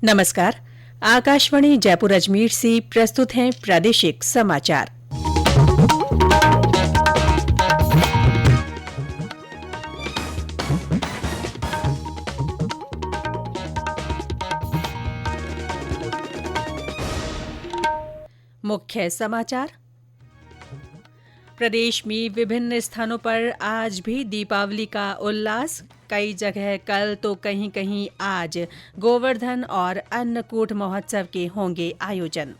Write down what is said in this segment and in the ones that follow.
नमस्कार। आकाशवाणी जयपुर अजमेर से प्रस्तुत हैं प्रादेशिक समाचार। मुख्य समाचार। प्रदेश में विभिन्न स्थानों पर आज भी दीपावली का उल्लास। कई जगह कल तो कहीं कहीं आज गोवर्धन और अन्नकूट महोत्सव के होंगे आयोजन।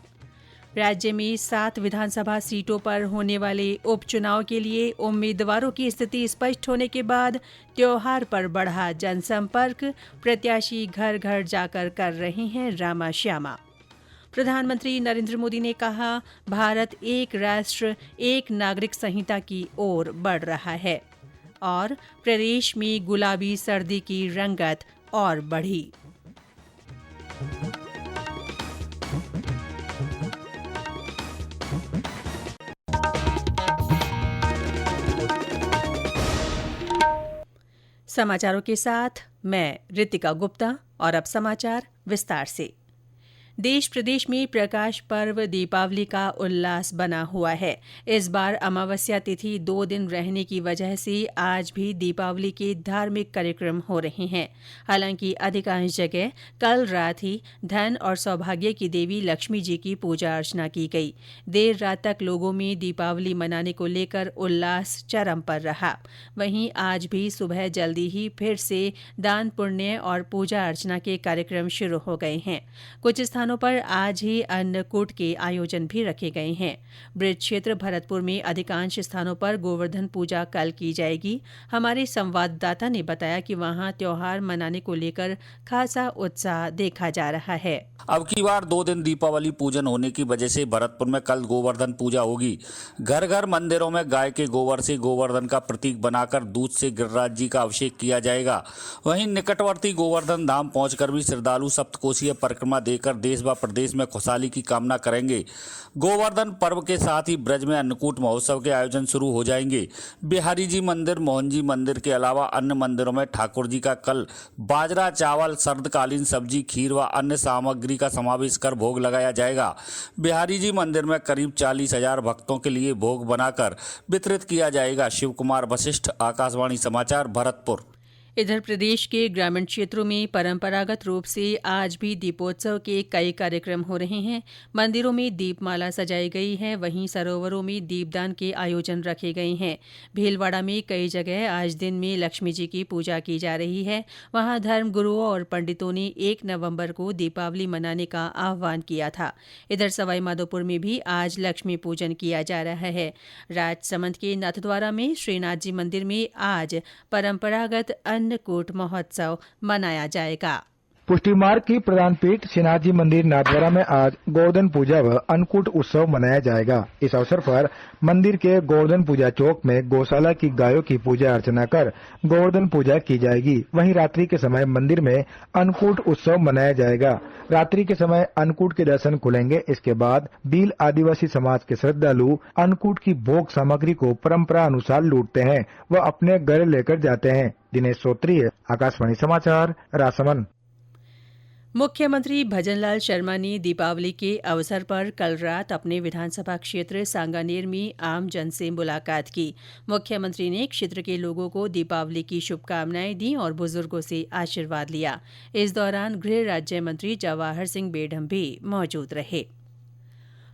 राज्य में 7 विधानसभा सीटों पर होने वाले उपचुनाव के लिए उम्मीदवारों की स्थिति स्पष्ट होने के बाद त्योहार पर बढ़ा जनसंपर्क। प्रत्याशी घर घर जाकर कर रहे हैं रामा श्यामा। प्रधानमंत्री नरेंद्र मोदी ने कहा, भारत एक राष्ट्र एक नागरिक संहिता की ओर बढ़ रहा है। और प्रदेश में गुलाबी सर्दी की रंगत और बढ़ी। समाचारों के साथ मैं रितिका गुप्ता। और अब समाचार विस्तार से। देश प्रदेश में प्रकाश पर्व दीपावली का उल्लास बना हुआ है। इस बार अमावस्या तिथि 2 दिन रहने की वजह से आज भी दीपावली के धार्मिक कार्यक्रम हो रहे हैं। हालांकि अधिकांश जगह कल रात ही धन और सौभाग्य की देवी लक्ष्मी जी की पूजा अर्चना की गई। देर रात तक लोगों में दीपावली मनाने को लेकर उल्लास चरम पर रहा। वहीं आज भी सुबह जल्दी ही फिर से दान पुण्य और पूजा अर्चना के कार्यक्रम शुरू हो गए हैं। कुछ स्थानों पर आज ही अन्नकूट के आयोजन भी रखे गए हैं। ब्रज क्षेत्र भरतपुर में अधिकांश स्थानों पर गोवर्धन पूजा कल की जाएगी। हमारे संवाददाता ने बताया कि वहां त्योहार मनाने को लेकर खासा उत्साह देखा जा रहा है। अब की बार 2 दिन दीपावली पूजन होने की वजह से भरतपुर में कल गोवर्धन पूजा होगी। घर घर मंदिरों में गाय के गोबर से गोवर्धन का प्रतीक बनाकर दूध से गिरिराज जी का अभिषेक किया जाएगा। वहीं निकटवर्ती गोवर्धन धाम पहुंचकर भी श्रद्धालु सप्तकोशीय परिक्रमा देकर देश व प्रदेश में खुशहाली की कामना करेंगे। गोवर्धन पर्व के साथ ही ब्रज में अन्नकूट महोत्सव के आयोजन शुरू हो जाएंगे। बिहारी जी मंदिर, मोहन जी मंदिर के अलावा अन्य मंदिरों में ठाकुर जी का कल बाजरा, चावल, सर्दकालीन सब्जी, खीर व अन्य सामग्री का समावेश कर भोग लगाया जाएगा। बिहारी जी मंदिर में करीब 40,000 भक्तों के लिए भोग बनाकर वितरित किया जाएगा। शिव कुमार वशिष्ठ, आकाशवाणी समाचार, भरतपुर। इधर प्रदेश के ग्रामीण क्षेत्रों में परंपरागत रूप से आज भी दीपोत्सव के कई कार्यक्रम हो रहे हैं। मंदिरों में दीपमाला सजाई गई है। वहीं सरोवरों में दीपदान के आयोजन रखे गए हैं। भीलवाड़ा में कई जगह आज दिन में लक्ष्मी जी की पूजा की जा रही है। वहां धर्मगुरुओं और पंडितों ने 1 नवंबर को दीपावली मनाने का आह्वान किया था। इधर सवाईमाधोपुर में भी आज लक्ष्मी पूजन किया जा रहा है। राजसमंद के नाथद्वारा में श्रीनाथ जी मंदिर में आज परंपरागत अन्नकूट महोत्सव मनाया जाएगा। पुष्टि मार्ग की प्रधान पीठ श्रीनाथ जी मंदिर नाथद्वारा में आज गोवर्धन पूजा व अन्नकूट उत्सव मनाया जाएगा। इस अवसर पर मंदिर के गोवर्धन पूजा चौक में गौशाला की गायों की पूजा अर्चना कर गोवर्धन पूजा की जाएगी। वहीं रात्रि के समय मंदिर में अन्नकूट उत्सव मनाया जाएगा। रात्रि के समय अन्नकूट के दर्शन खुलेंगे। इसके बाद भील आदिवासी समाज के श्रद्धालु अन्नकूट की भोग सामग्री को परंपरा अनुसार लूटते हैं व अपने घर लेकर जाते हैं। दिनेश सोत्रीय, आकाशवाणी समाचार, राजसमंद। मुख्यमंत्री भजनलाल शर्मा ने दीपावली के अवसर पर कल रात अपने विधानसभा क्षेत्र सांगानेर में आम जन से मुलाकात की। मुख्यमंत्री ने क्षेत्र के लोगों को दीपावली की शुभकामनाएं दी और बुजुर्गों से आशीर्वाद लिया। इस दौरान गृह राज्य मंत्री जवाहर सिंह बेढम भी मौजूद रहे।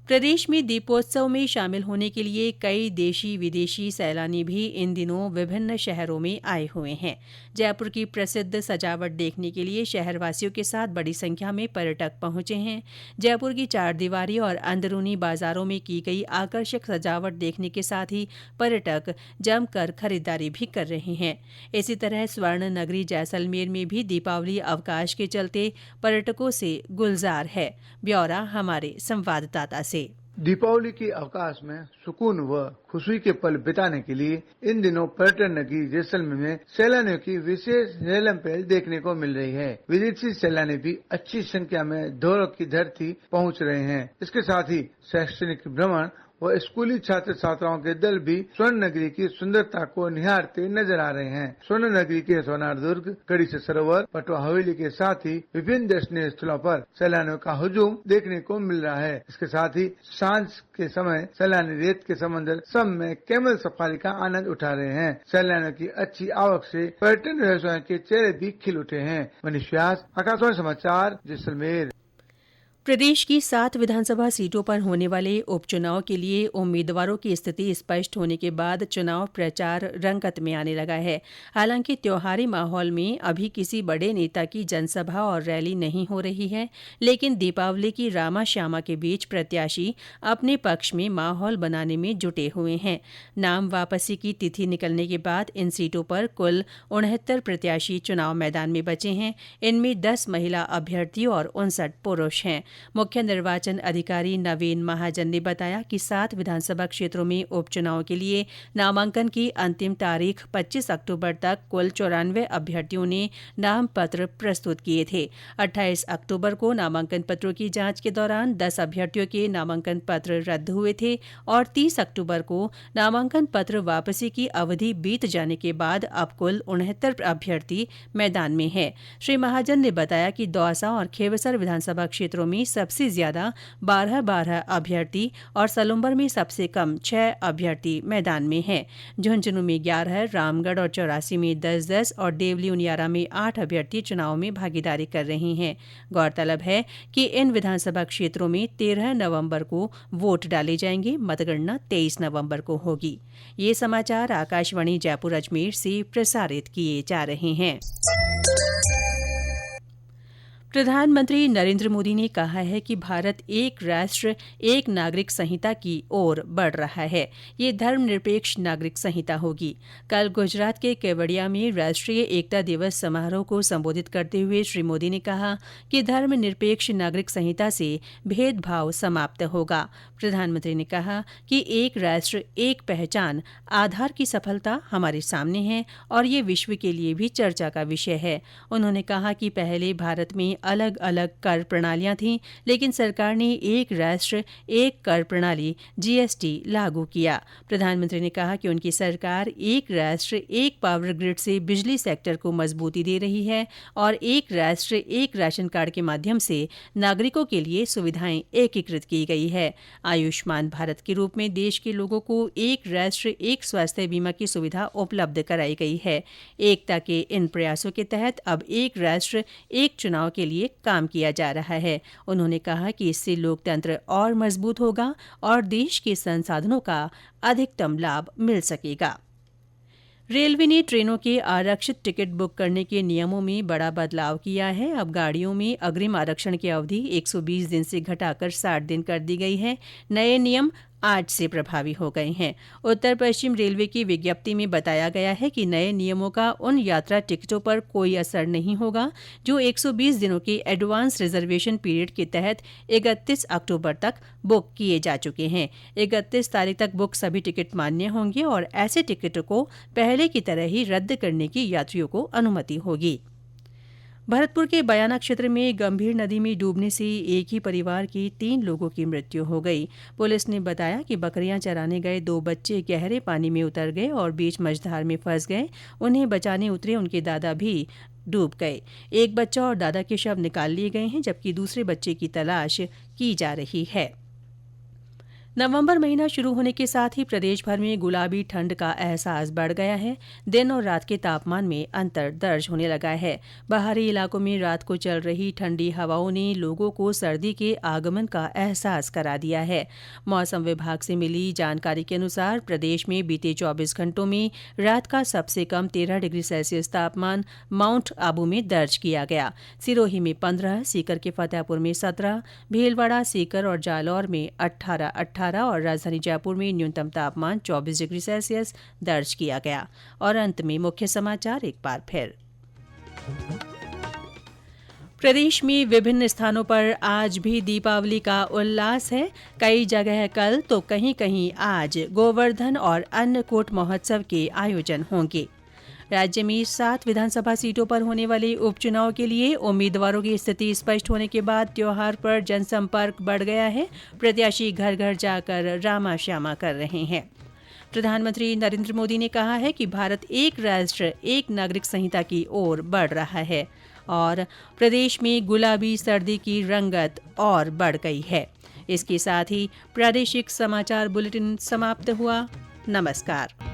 प्रदेश में दीपोत्सव में शामिल होने के लिए कई देशी विदेशी सैलानी भी इन दिनों विभिन्न शहरों में आए हुए हैं। जयपुर की प्रसिद्ध सजावट देखने के लिए शहरवासियों के साथ बड़ी संख्या में पर्यटक पहुंचे हैं। जयपुर की चारदीवारी और अंदरूनी बाजारों में की गई आकर्षक सजावट देखने के साथ ही पर्यटक जमकर खरीदारी भी कर रहे हैं। इसी तरह स्वर्ण नगरी जैसलमेर में भी दीपावली अवकाश के चलते पर्यटकों से गुलजार है। ब्यौरा हमारे संवाददाता से। दीपावली के अवकाश में सुकून व खुशी के पल बिताने के लिए इन दिनों पर्यटन नगरी जैसलमेर में सैलानियों की विशेष रेलम पहल देखने को मिल रही है। विदेशी सैलानी भी अच्छी संख्या में दौरों की धरती पहुंच रहे हैं। इसके साथ ही शैक्षणिक भ्रमण व स्कूली छात्र छात्राओं के दल भी स्वर्ण नगरी की सुंदरता को निहारते नजर आ रहे हैं। स्वर्ण नगरी के सोनार दुर्ग, गढ़ी से सरोवर, पटवा हवेली के साथ ही विभिन्न दर्शनीय स्थलों पर सैलानियों का हुजूम देखने को मिल रहा है। इसके साथ ही सांझ के समय सैलानी रेत के समंदर सब में कैमल सफारी का आनंद उठा रहे हैं। सैलानियों की अच्छी आवक से पर्यटन व्यवसाय के चेहरे भी खिल उठे हैं। मनीष व्यास, आकाशवाणी समाचार, जैसलमेर। प्रदेश की 7 विधानसभा सीटों पर होने वाले उपचुनाव के लिए उम्मीदवारों की स्थिति स्पष्ट होने के बाद चुनाव प्रचार रंगत में आने लगा है। हालांकि त्योहारी माहौल में अभी किसी बड़े नेता की जनसभा और रैली नहीं हो रही है, लेकिन दीपावली की रामा श्यामा के बीच प्रत्याशी अपने पक्ष में माहौल बनाने में जुटे हुए हैं। नाम वापसी की तिथि निकलने के बाद इन सीटों पर कुल 69 प्रत्याशी चुनाव मैदान में बचे हैं। इनमें 10 महिला अभ्यर्थी और 59 पुरुष हैं। मुख्य निर्वाचन अधिकारी नवीन महाजन ने बताया कि 7 विधानसभा क्षेत्रों में उपचुनाव के लिए नामांकन की अंतिम तारीख 25 अक्टूबर तक कुल 94 अभ्यर्थियों ने नाम पत्र प्रस्तुत किए थे। 28 अक्टूबर को नामांकन पत्रों की जांच के दौरान 10 अभ्यर्थियों के नामांकन पत्र रद्द हुए थे और 30 अक्टूबर को नामांकन पत्र वापसी की अवधि बीत जाने के बाद अब कुल 69 अभ्यर्थी मैदान में हैं। श्री महाजन ने बताया कि दौसा और खींवसर विधानसभा क्षेत्रों में सबसे ज्यादा 12 अभ्यर्थी और सलुम्बर में सबसे कम 6 अभ्यर्थी मैदान में हैं। झुंझुनू में 11, रामगढ़ और चौरासी में 10-10 और देवली उनियारा में 8 अभ्यर्थी चुनाव में भागीदारी कर रहे हैं। गौरतलब है कि इन विधानसभा क्षेत्रों में 13 नवंबर को वोट डाले जाएंगे। मतगणना 23 नवंबर को होगी। ये समाचार आकाशवाणी जयपुर अजमेर से प्रसारित किए जा रहे हैं। प्रधानमंत्री नरेंद्र मोदी ने कहा है कि भारत एक राष्ट्र एक नागरिक संहिता की ओर बढ़ रहा है। ये धर्मनिरपेक्ष नागरिक संहिता होगी। कल गुजरात के केवड़िया में राष्ट्रीय एकता दिवस समारोह को संबोधित करते हुए श्री मोदी ने कहा कि धर्मनिरपेक्ष नागरिक संहिता से भेदभाव समाप्त होगा। प्रधानमंत्री ने कहा कि एक राष्ट्र एक पहचान आधार की सफलता हमारे सामने है और ये विश्व के लिए भी चर्चा का विषय है। उन्होंने कहा कि पहले भारत में अलग अलग कर प्रणालियां थीं, लेकिन सरकार ने एक राष्ट्र एक कर प्रणाली जीएसटी लागू किया। प्रधानमंत्री ने कहा कि उनकी सरकार एक राष्ट्र एक पावर ग्रिड से बिजली सेक्टर को मजबूती दे रही है और एक राष्ट्र एक राशन कार्ड के माध्यम से नागरिकों के लिए सुविधाएं एकीकृत की गई है। आयुष्मान भारत के रूप में देश के लोगों को एक राष्ट्र एक स्वास्थ्य बीमा की सुविधा उपलब्ध कराई गई है। एकता के इन प्रयासों के तहत अब एक राष्ट्र एक चुनाव के लिए काम किया जा रहा है। उन्होंने कहा कि इससे लोकतंत्र और मजबूत होगा और देश के संसाधनों का अधिकतम लाभ मिल सकेगा। रेलवे ने ट्रेनों के आरक्षित टिकट बुक करने के नियमों में बड़ा बदलाव किया है। अब गाड़ियों में अग्रिम आरक्षण की अवधि 120 दिन से घटाकर 60 दिन कर दी गई है। नए नियम आज से प्रभावी हो गए हैं। उत्तर पश्चिम रेलवे की विज्ञप्ति में बताया गया है कि नए नियमों का उन यात्रा टिकटों पर कोई असर नहीं होगा जो 120 दिनों के एडवांस रिजर्वेशन पीरियड के तहत 31 अक्टूबर तक बुक किए जा चुके हैं। 31 तारीख तक बुक सभी टिकट मान्य होंगे और ऐसे टिकटों को पहले की तरह ही रद्द करने की यात्रियों को अनुमति होगी। भरतपुर के बयाना क्षेत्र में गंभीर नदी में डूबने से एक ही परिवार के 3 लोगों की मृत्यु हो गई। पुलिस ने बताया कि बकरियां चराने गए 2 बच्चे गहरे पानी में उतर गए और बीच मझधार में फंस गए। उन्हें बचाने उतरे उनके दादा भी डूब गए। एक बच्चा और दादा के शव निकाल लिए गए हैं, जबकि दूसरे बच्चे की तलाश की जा रही है। नवंबर महीना शुरू होने के साथ ही प्रदेश भर में गुलाबी ठंड का एहसास बढ़ गया है। दिन और रात के तापमान में अंतर दर्ज होने लगा है। बाहरी इलाकों में रात को चल रही ठंडी हवाओं ने लोगों को सर्दी के आगमन का एहसास करा दिया है। मौसम विभाग से मिली जानकारी के अनुसार प्रदेश में बीते 24 घंटों में रात का सबसे कम 13 डिग्री सेल्सियस तापमान माउंट आबू में दर्ज किया गया। सिरोही में 15, सीकर के फतेहपुर में 17, भीलवाड़ा, सीकर और जालौर में 18 और राजधानी जयपुर में न्यूनतम तापमान 24 डिग्री सेल्सियस दर्ज किया गया। और अंत में मुख्य समाचार एक बार फिर। प्रदेश में विभिन्न स्थानों पर आज भी दीपावली का उल्लास है। कई जगह कल तो कहीं कहीं आज गोवर्धन और अन्नकूट महोत्सव के आयोजन होंगे। राज्य में 7 विधानसभा सीटों पर होने वाले उपचुनाव के लिए उम्मीदवारों की स्थिति स्पष्ट होने के बाद त्योहार पर जनसंपर्क बढ़ गया है। प्रत्याशी घर घर जाकर रामा श्यामा कर रहे हैं। प्रधानमंत्री नरेंद्र मोदी ने कहा है कि भारत एक राष्ट्र एक नागरिक संहिता की ओर बढ़ रहा है और प्रदेश में गुलाबी सर्दी की रंगत और बढ़ गई है। इसके साथ ही प्रादेशिक समाचार बुलेटिन समाप्त हुआ। नमस्कार।